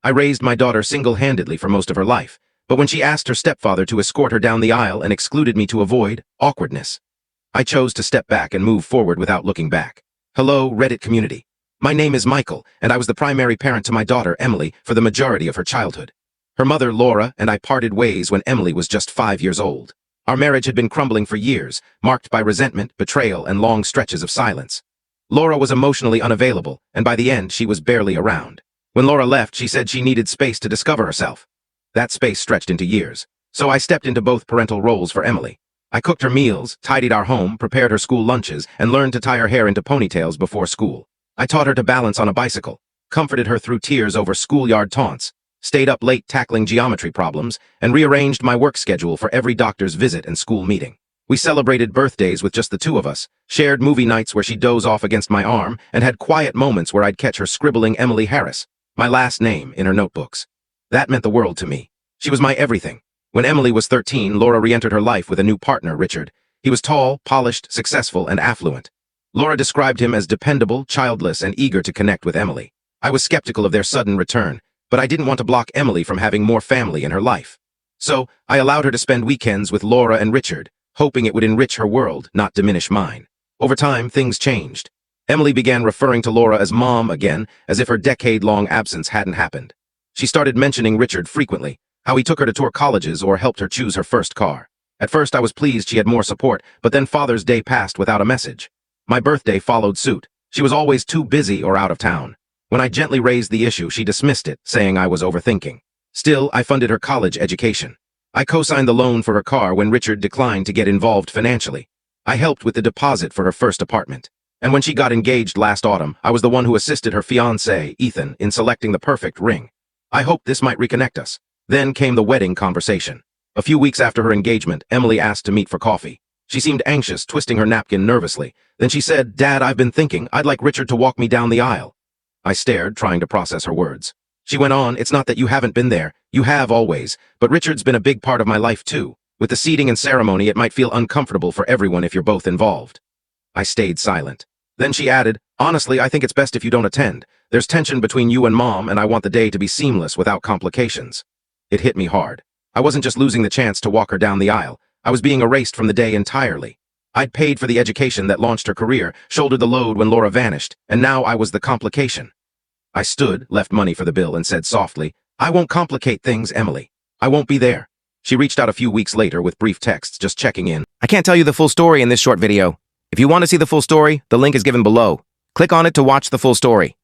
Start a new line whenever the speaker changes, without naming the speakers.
I raised my daughter single-handedly for most of her life, but when she asked her stepfather to escort her down the aisle and excluded me to avoid awkwardness, I chose to step back and move forward without looking back. Hello, Reddit community. My name is Michael, and I was the primary parent to my daughter, Emily, for the majority of her childhood. Her mother, Laura, and I parted ways when Emily was just 5 years old. Our marriage had been crumbling for years, marked by resentment, betrayal, and long stretches of silence. Laura was emotionally unavailable, and by the end, she was barely around. When Laura left, she said she needed space to discover herself. That space stretched into years, so I stepped into both parental roles for Emily. I cooked her meals, tidied our home, prepared her school lunches, and learned to tie her hair into ponytails before school. I taught her to balance on a bicycle, comforted her through tears over schoolyard taunts, stayed up late tackling geometry problems, and rearranged my work schedule for every doctor's visit and school meeting. We celebrated birthdays with just the two of us, shared movie nights where she'd doze off against my arm, and had quiet moments where I'd catch her scribbling Emily Harris, my last name, in her notebooks. That meant the world to me. She was my everything. When Emily was 13, Laura re-entered her life with a new partner, Richard. He was tall, polished, successful, and affluent. Laura described him as dependable, childless, and eager to connect with Emily. I was skeptical of their sudden return, but I didn't want to block Emily from having more family in her life. So, I allowed her to spend weekends with Laura and Richard, hoping it would enrich her world, not diminish mine. Over time, things changed. Emily began referring to Laura as Mom again, as if her decade-long absence hadn't happened. She started mentioning Richard frequently, how he took her to tour colleges or helped her choose her first car. At first, I was pleased she had more support, but then Father's Day passed without a message. My birthday followed suit. She was always too busy or out of town. When I gently raised the issue, she dismissed it, saying I was overthinking. Still, I funded her college education. I co-signed the loan for her car when Richard declined to get involved financially. I helped with the deposit for her first apartment. And when she got engaged last autumn, I was the one who assisted her fiancé, Ethan, in selecting the perfect ring. I hoped this might reconnect us. Then came the wedding conversation. A few weeks after her engagement, Emily asked to meet for coffee. She seemed anxious, twisting her napkin nervously. Then she said, "Dad, I've been thinking, I'd like Richard to walk me down the aisle." I stared, trying to process her words. She went on, "It's not that you haven't been there. You have always. But Richard's been a big part of my life too. With the seating and ceremony, it might feel uncomfortable for everyone if you're both involved." I stayed silent. Then she added, "Honestly, I think it's best if you don't attend. There's tension between you and Mom, and I want the day to be seamless without complications." It hit me hard. I wasn't just losing the chance to walk her down the aisle. I was being erased from the day entirely. I'd paid for the education that launched her career, shouldered the load when Laura vanished, and now I was the complication. I stood, left money for the bill, and said softly, "I won't complicate things, Emily. I won't be there." She reached out a few weeks later with brief texts, just checking in.
I can't tell you the full story in this short video. If you want to see the full story, the link is given below. Click on it to watch the full story.